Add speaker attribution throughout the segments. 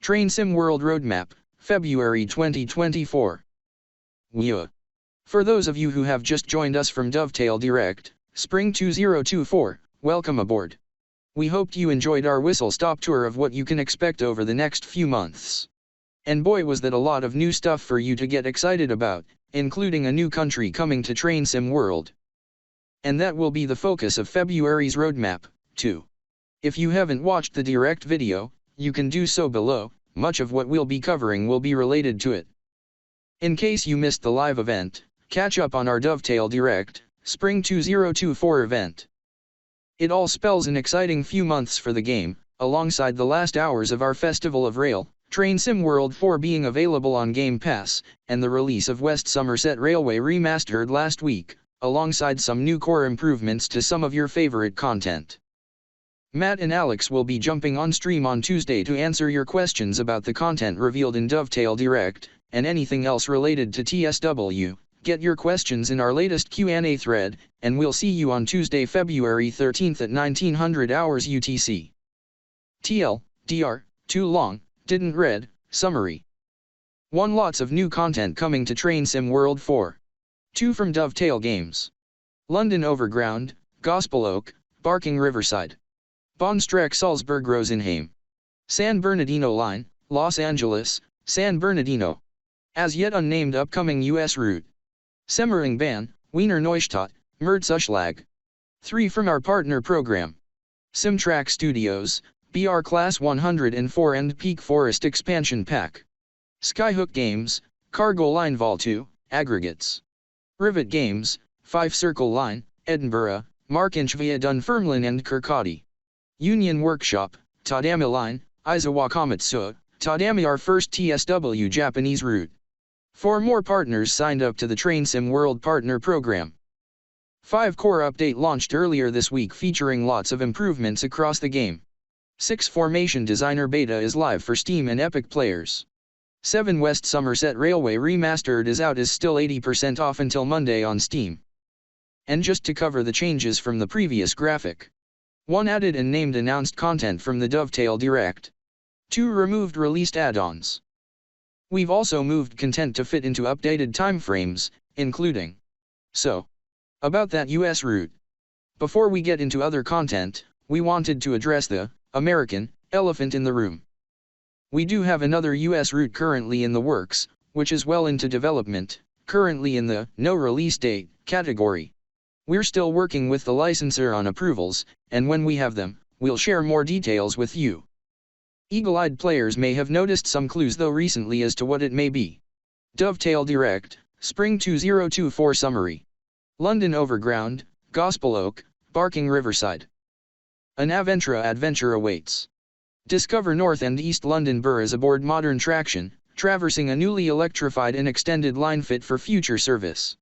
Speaker 1: Train Sim World Roadmap, February 2024. WIA. For those of you who have just joined us from Dovetail Direct, Spring 2024, welcome aboard. We hoped you enjoyed our whistle-stop tour of what you can expect over the next few months. And boy was that a lot of new stuff for you to get excited about, including a new country coming to Train Sim World. And that will be the focus of February's roadmap, too. If you haven't watched the direct video, you can do so below. Much of what we'll be covering will be related to it. In case you missed the live event, catch up on our Dovetail Direct, Spring 2024 event. It all spells an exciting few months for the game, alongside the last hours of our Festival of Rail, Train Sim World 4 being available on Game Pass, and the release of West Somerset Railway Remastered last week, alongside some new core improvements to some of your favorite content. Matt and Alex will be jumping on stream on Tuesday to answer your questions about the content revealed in Dovetail Direct, and anything else related to TSW. Get your questions in our latest Q&A thread, and we'll see you on Tuesday, February 13th at 1900 hours UTC. TL, DR, too long, didn't read, summary. 1. Lots of new content coming to Train Sim World 4. 2. From Dovetail Games. London Overground, Gospel Oak, Barking Riverside. Bahnstrecke Salzburg Rosenheim. San Bernardino Line, Los Angeles, San Bernardino. As yet unnamed upcoming US route. Semmeringbahn, Wiener Neustadt, Merzzuschlag. 3. From our partner program. Simtrack Studios, BR Class 104 and Peak Forest Expansion Pack. Skyhook Games, Cargo Line Vol 2, Aggregates. Rivet Games, 5 Circle Line, Edinburgh, Markinch via Dunfermline and Kirkcaldy. Union Workshop, Tadami Line, Izawa Komatsu, Tadami our first TSW Japanese route. 4 more partners signed up to the Train Sim World Partner Program. 5 Core Update launched earlier this week featuring lots of improvements across the game. 6 Formation Designer Beta is live for Steam and Epic players. 7 West Somerset Railway Remastered is still 80% off until Monday on Steam. And just to cover the changes from the previous graphic. 1 Added and named announced content from the Dovetail Direct. 2 Removed released add-ons. We've also moved content to fit into updated timeframes, including. So. About that US route. Before we get into other content, we wanted to address the American elephant in the room. We do have another US route currently in the works, which is well into development, currently in the no release date category. We're still working with the licensor on approvals, and when we have them, we'll share more details with you. Eagle-eyed players may have noticed some clues though recently as to what it may be. Dovetail Direct, Spring 2024 Summary. London Overground, Gospel Oak, Barking Riverside. An Aventura adventure awaits. Discover North and East London boroughs aboard modern traction, traversing a newly electrified and extended line fit for future service.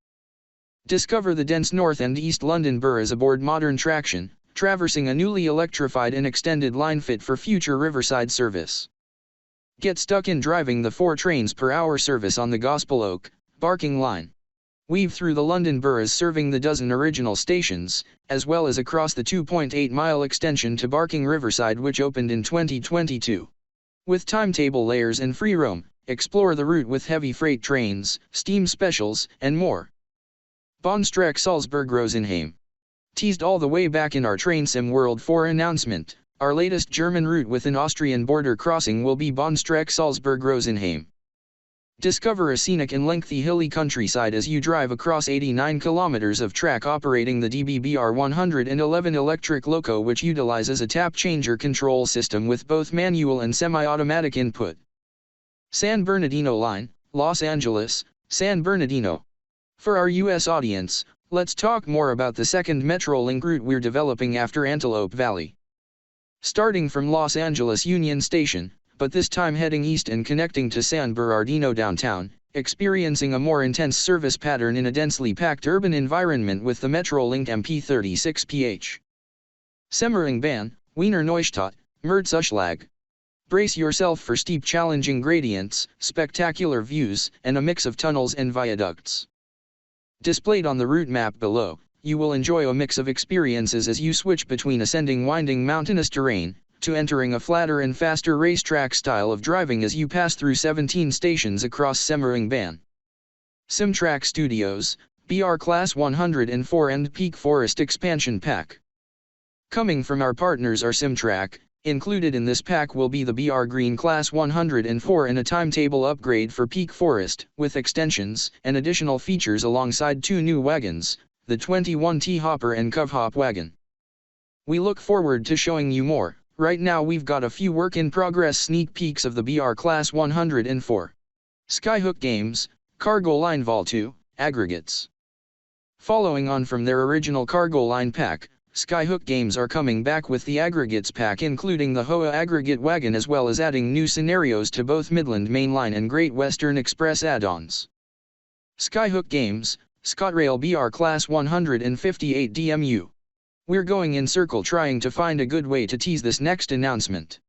Speaker 1: Discover the dense North and East London boroughs aboard modern traction, traversing a newly electrified and extended line fit for future riverside service. Get stuck in driving the 4 trains per hour service on the Gospel Oak, Barking line. Weave through the London boroughs serving the dozen original stations, as well as across the 2.8-mile extension to Barking Riverside which opened in 2022. With timetable layers and free roam, explore the route with heavy freight trains, steam specials, and more. Bahnstrecke Salzburg Rosenheim. Teased all the way back in our Train Sim World 4 announcement, our latest German route with an Austrian border crossing will be Bahnstrecke Salzburg Rosenheim. Discover a scenic and lengthy hilly countryside as you drive across 89 kilometers of track operating the DBBR 111 electric loco which utilizes a tap changer control system with both manual and semi-automatic input. San Bernardino Line, Los Angeles, San Bernardino. For our US audience, let's talk more about the second Metrolink route we're developing after Antelope Valley. Starting from Los Angeles Union Station, but this time heading east and connecting to San Bernardino downtown, experiencing a more intense service pattern in a densely packed urban environment with the Metrolink MP36PH. Semmeringbahn, Wiener Neustadt, Merzzuschlag. Brace yourself for steep challenging gradients, spectacular views, and a mix of tunnels and viaducts. Displayed on the route map below, you will enjoy a mix of experiences as you switch between ascending winding mountainous terrain, to entering a flatter and faster racetrack style of driving as you pass through 17 stations across Semmeringbahn. Simtrack Studios, BR Class 104 and Peak Forest Expansion Pack. Coming from our partners are Simtrack. Included in this pack will be the BR Green Class 104 and a timetable upgrade for Peak Forest, with extensions and additional features alongside 2 new wagons, the 21T Hopper and Covhop wagon. We look forward to showing you more. Right now we've got a few work-in-progress sneak peeks of the BR Class 104. Skyhook Games, Cargo Line Vol 2, Aggregates. Following on from their original Cargo Line pack, Skyhook Games are coming back with the Aggregates pack, including the HOA Aggregate Wagon, as well as adding new scenarios to both Midland Mainline and Great Western Express add-ons. Skyhook Games, ScotRail BR Class 158 DMU. We're going in circle trying to find a good way to tease this next announcement.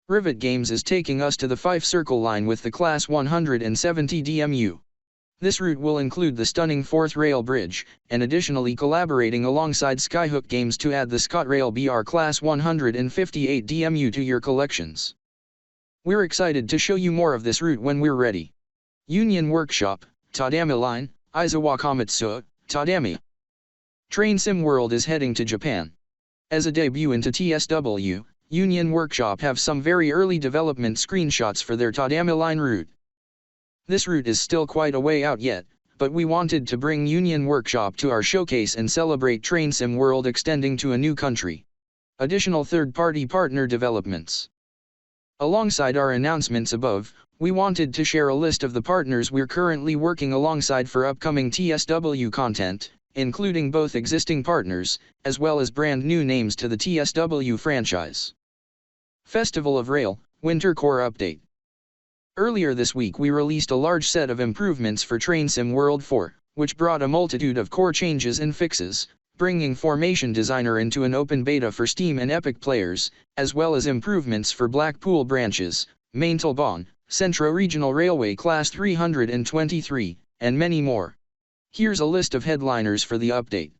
Speaker 1: Rivet Games is taking us to the Fife Circle line with the Class 170 DMU. This route will include the stunning 4th Rail Bridge, and additionally collaborating alongside Skyhook Games to add the ScotRail BR Class 158 DMU to your collections. We're excited to show you more of this route when we're ready. Union Workshop, Tadami Line, Izawa Komatsu, Tadami. Train Sim World is heading to Japan. As a debut into TSW, Union Workshop have some very early development screenshots for their Tadami Line route. This route is still quite a way out yet, but we wanted to bring Union Workshop to our showcase and celebrate Train Sim World extending to a new country. Additional third-party partner developments. Alongside our announcements above, we wanted to share a list of the partners we're currently working alongside for upcoming TSW content, including both existing partners, as well as brand new names to the TSW franchise. Festival of Rail, Winter Core Update. Earlier this week we released a large set of improvements for Train Sim World 4, which brought a multitude of core changes and fixes, bringing Formation Designer into an open beta for Steam and Epic players, as well as improvements for Blackpool branches, Maintalbahn, Centro Regional Railway Class 323, and many more. Here's a list of headliners for the update.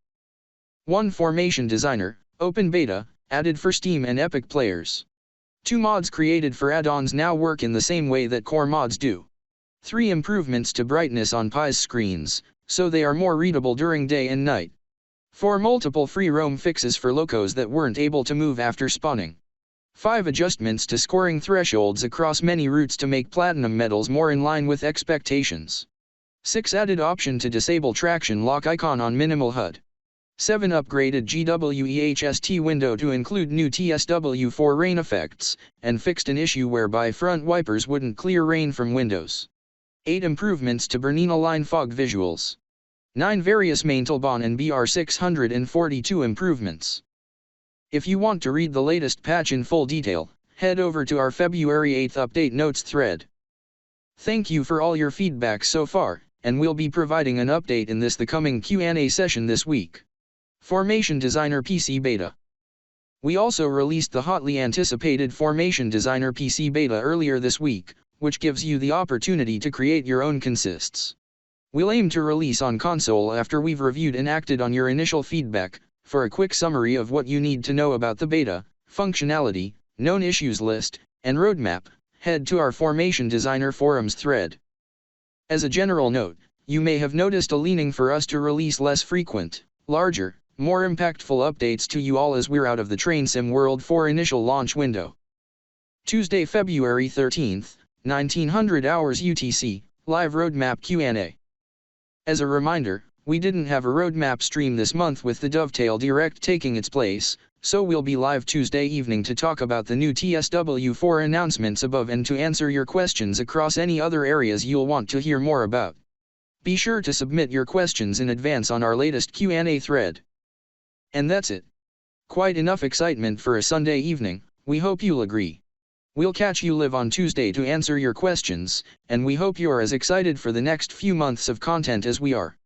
Speaker 1: 1. Formation Designer, Open Beta, added for Steam and Epic players. 2 mods created for add-ons now work in the same way that core mods do. 3 improvements to brightness on Pi's screens, so they are more readable during day and night. 4 multiple free roam fixes for locos that weren't able to move after spawning. 5 adjustments to scoring thresholds across many routes to make platinum medals more in line with expectations. 6 added option to disable traction lock icon on minimal HUD. 7 upgraded GWEHST window to include new TSW4 rain effects, and fixed an issue whereby front wipers wouldn't clear rain from windows. 8 improvements to Bernina line fog visuals. 9 various Maintalbahn and BR642 improvements. If you want to read the latest patch in full detail, head over to our February 8th update notes thread. Thank you for all your feedback so far, and we'll be providing an update in the coming Q&A session this week. Formation Designer PC Beta. We also released the hotly anticipated Formation Designer PC Beta earlier this week, which gives you the opportunity to create your own consists. We'll aim to release on console after we've reviewed and acted on your initial feedback. For a quick summary of what you need to know about the beta, functionality, known issues list, and roadmap, head to our Formation Designer forums thread. As a general note, you may have noticed a leaning for us to release less frequent, larger, more impactful updates to you all as we're out of the Train Sim World 4 initial launch window. Tuesday, February 13th, 1900 hours UTC, live roadmap Q&A. As a reminder, we didn't have a roadmap stream this month with the Dovetail Direct taking its place, so we'll be live Tuesday evening to talk about the new TSW4 announcements above and to answer your questions across any other areas you'll want to hear more about. Be sure to submit your questions in advance on our latest Q&A thread. And that's it. Quite enough excitement for a Sunday evening, we hope you'll agree. We'll catch you live on Tuesday to answer your questions, and we hope you're as excited for the next few months of content as we are.